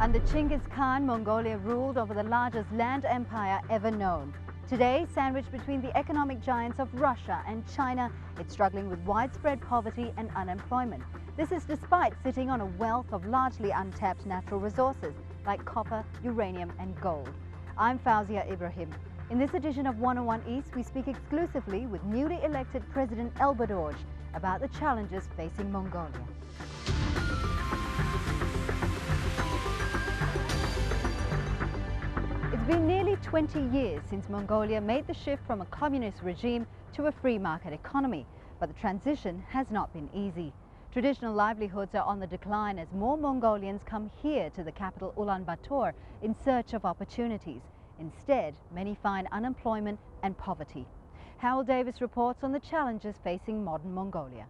Under Genghis Khan, Mongolia ruled over the largest land empire ever known. Today, sandwiched between the economic giants of Russia and China, it's struggling with widespread poverty and unemployment. This is despite sitting on a wealth of largely untapped natural resources like copper, uranium and gold. I'm Tsakhia Elbegdorj. In this edition of 101 East, we speak exclusively with newly elected President Elbegdorj about the challenges facing Mongolia. It's been nearly 20 years since Mongolia made the shift from a communist regime to a free market economy, but the transition has not been easy. Traditional livelihoods are on the decline as more Mongolians come here to the capital Ulaanbaatar in search of opportunities. Instead, many find unemployment and poverty. Howell Davis reports on the challenges facing modern Mongolia.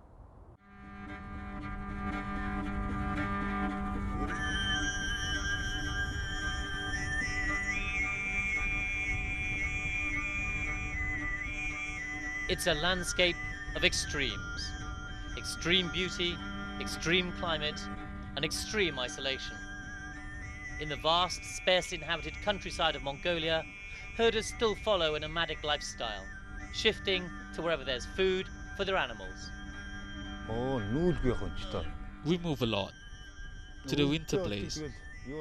It's a landscape of extremes. Extreme beauty, extreme climate, and extreme isolation. In the vast, sparsely inhabited countryside of Mongolia, herders still follow a nomadic lifestyle, shifting to wherever there's food for their animals. We move a lot to the winter place,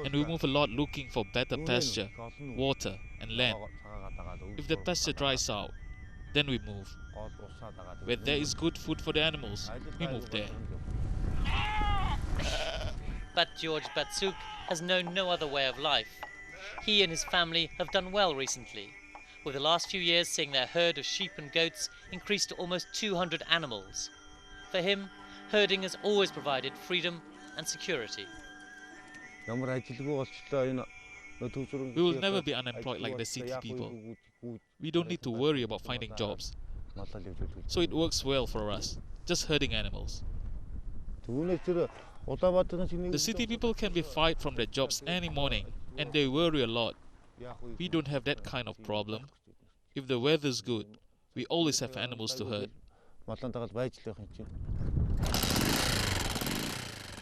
and we move a lot looking for better pasture, water, and land. If the pasture dries out, then we move. Where there is good food for the animals, we move there. BATSUKH has known no other way of life. He and his family have done well recently, with the last few years seeing their herd of sheep and goats increase to almost 200 animals. For him, herding has always provided freedom and security. We will never be unemployed like the city people. We don't need to worry about finding jobs. So it works well for us, just herding animals. The city people can be fired from their jobs any morning, and they worry a lot. We don't have that kind of problem. If the weather's good, we always have animals to herd.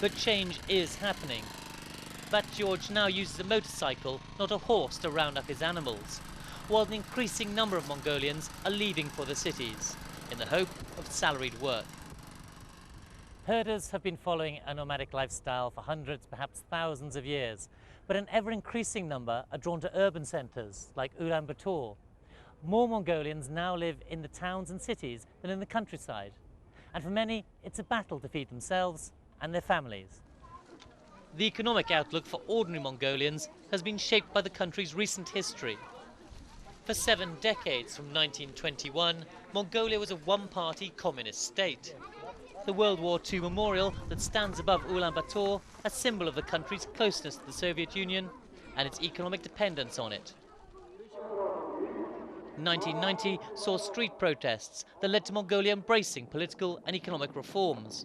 But change is happening. BATDORJ now uses a motorcycle, not a horse, to round up his animals, while an increasing number of Mongolians are leaving for the cities in the hope of salaried work. Herders have been following a nomadic lifestyle for hundreds, perhaps thousands of years, but an ever-increasing number are drawn to urban centres like Ulaanbaatar. More Mongolians now live in the towns and cities than in the countryside, and for many it's a battle to feed themselves and their families. The economic outlook for ordinary Mongolians has been shaped by the country's recent history. For 7 decades, from 1921, Mongolia was a one-party communist state. The World War II memorial that stands above Ulaanbaatar, a symbol of the country's closeness to the Soviet Union and its economic dependence on it. 1990 saw street protests that led to Mongolia embracing political and economic reforms.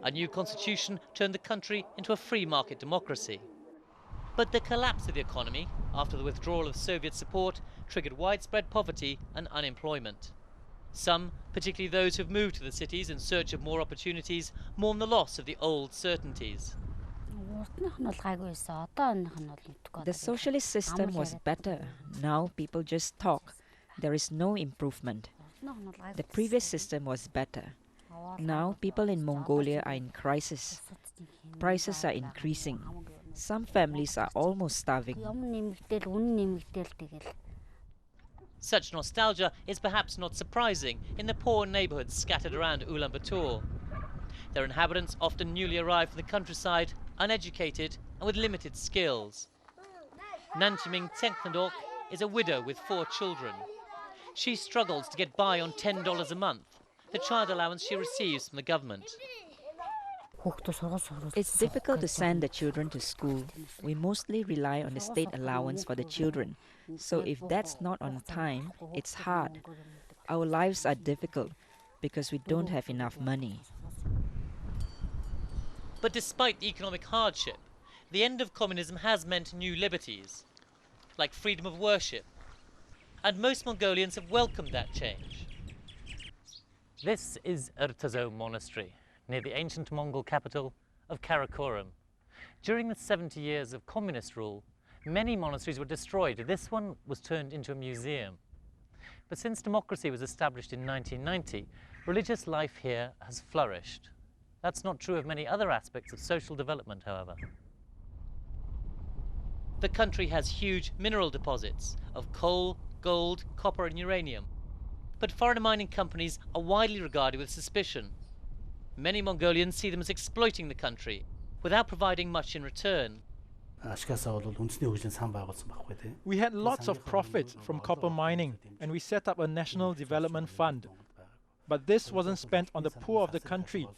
A new constitution turned the country into a free market democracy. But the collapse of the economy, after the withdrawal of Soviet support, triggered widespread poverty and unemployment. Some, particularly those who've moved to the cities in search of more opportunities, mourn the loss of the old certainties. The socialist system was better. Now people just talk. There is no improvement. The previous system was better. Now people in Mongolia are in crisis. Prices are increasing. Some families are almost starving. Such nostalgia is perhaps not surprising in the poor neighbourhoods scattered around Ulaanbaatar. Their inhabitants often newly arrived from the countryside, uneducated and with limited skills. NARANCHIMEG is a widow with 4 children. She struggles to get by on $10 a month, the child allowance she receives from the government. It's difficult to send the children to school. We mostly rely on the state allowance for the children. So if that's not on time, it's hard. Our lives are difficult because we don't have enough money. But despite the economic hardship, the end of communism has meant new liberties, like freedom of worship. And most Mongolians have welcomed that change. This is Ertazo Monastery, near the ancient Mongol capital of Karakorum. During the 70 years of communist rule, many monasteries were destroyed. This one was turned into a museum. But since democracy was established in 1990, religious life here has flourished. That's not true of many other aspects of social development, however. The country has huge mineral deposits of coal, gold, copper and uranium. But foreign mining companies are widely regarded with suspicion. Many Mongolians see them as exploiting the country without providing much in return. We had lots of profits from copper mining, and we set up a national development fund. But this wasn't spent on the poor of the country.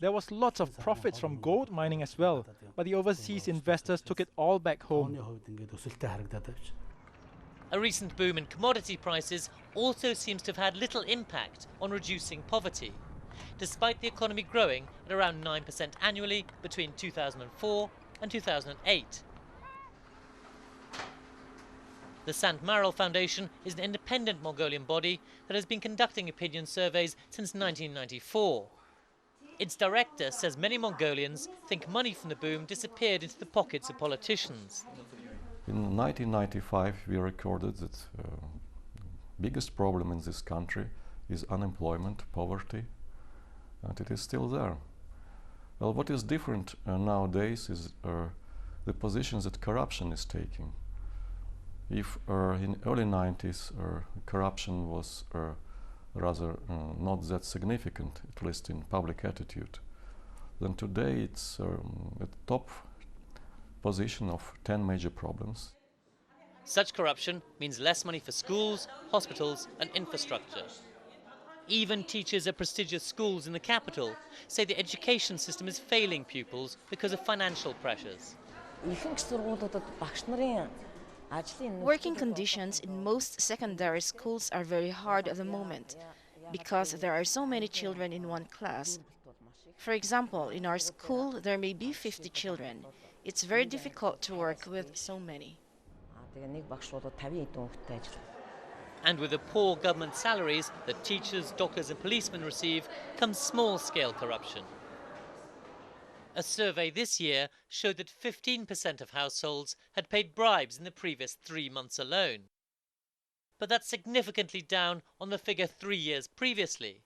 There was lots of profits from gold mining as well, but the overseas investors took it all back home. A recent boom in commodity prices also seems to have had little impact on reducing poverty, despite the economy growing at around 9% annually between 2004 and 2008. The SANT MARAL Foundation is an independent Mongolian body that has been conducting opinion surveys since 1994. Its director says many Mongolians think money from the boom disappeared into the pockets of politicians. In 1995 we recorded that biggest problem in this country is unemployment, poverty, and it is still there. Well, what is different nowadays is the positions that corruption is taking. If in early 90s corruption was rather not that significant, at least in public attitude, then today it's at the top position of 10 major problems. Such corruption means less money for schools, hospitals and infrastructure. Even teachers at prestigious schools in the capital say the education system is failing pupils because of financial pressures. Working conditions in most secondary schools are very hard at the moment because there are so many children in one class. For example, in our school there may be 50 children. It's very difficult to work with so many. And with the poor government salaries that teachers, doctors and policemen receive comes small-scale corruption. A survey this year showed that 15% of households had paid bribes in the previous 3 months alone. But that's significantly down on the figure 3 years previously,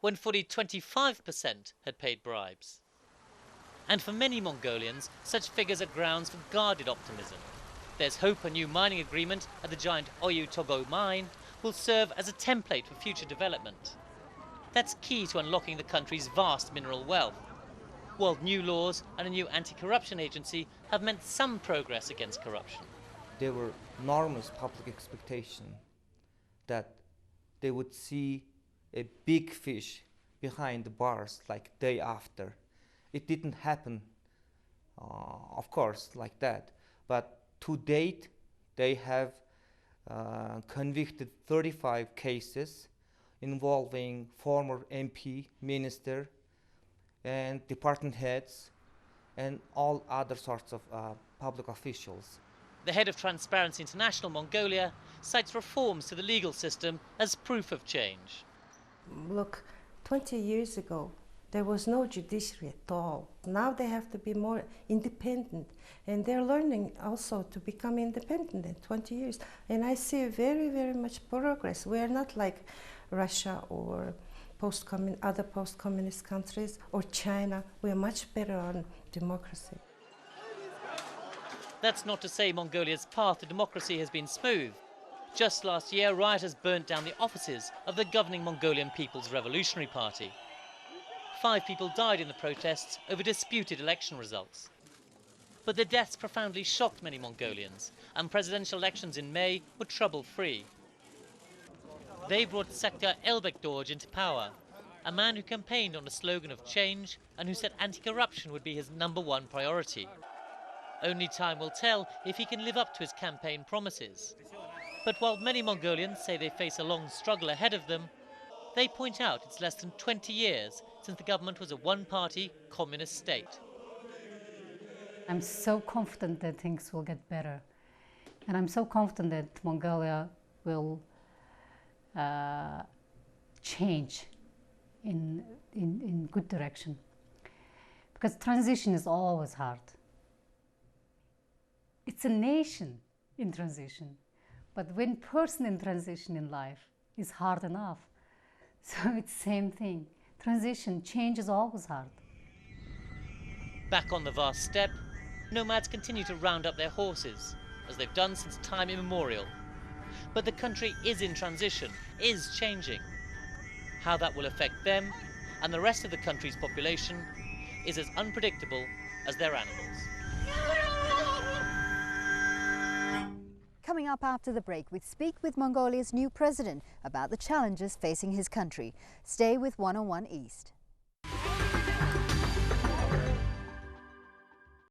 when fully 25% had paid bribes. And for many Mongolians, such figures are grounds for guarded optimism. There's hope a new mining agreement at the giant OIDOV mine will serve as a template for future development. That's key to unlocking the country's vast mineral wealth. While new laws and a new anti-corruption agency have meant some progress against corruption. There were enormous public expectation that they would see a big fish behind the bars like day after. It didn't happen, of course, like that. But to date, they have convicted 35 cases involving former MP, minister, and department heads, and all other sorts of public officials. The head of Transparency International Mongolia cites reforms to the legal system as proof of change. Look, 20 years ago, there was no judiciary at all. Now they have to be more independent, and they're learning also to become independent in 20 years. And I see very, very much progress. We are not like Russia or other post-communist countries or China. We are much better on democracy. That's not to say Mongolia's path to democracy has been smooth. Just last year, rioters burnt down the offices of the governing Mongolian People's Revolutionary Party. 5 people died in the protests over disputed election results. But the deaths profoundly shocked many Mongolians, and presidential elections in May were trouble-free. They brought Tsakhia Elbegdorj into power, a man who campaigned on a slogan of change and who said anti-corruption would be his #1 priority. Only time will tell if he can live up to his campaign promises. But while many Mongolians say they face a long struggle ahead of them, they point out it's less than 20 years since the government was a one-party communist state. I'm so confident that things will get better. And I'm so confident that Mongolia will change in good direction. Because transition is always hard. It's a nation in transition. But when person in transition in life is hard enough, so it's the same thing. Transition, change is always hard. Back on the vast steppe, nomads continue to round up their horses, as they've done since time immemorial. But the country is in transition, is changing. How that will affect them and the rest of the country's population is as unpredictable as their animals. Coming up after the break, we speak with Mongolia's new president about the challenges facing his country. Stay with 101 East.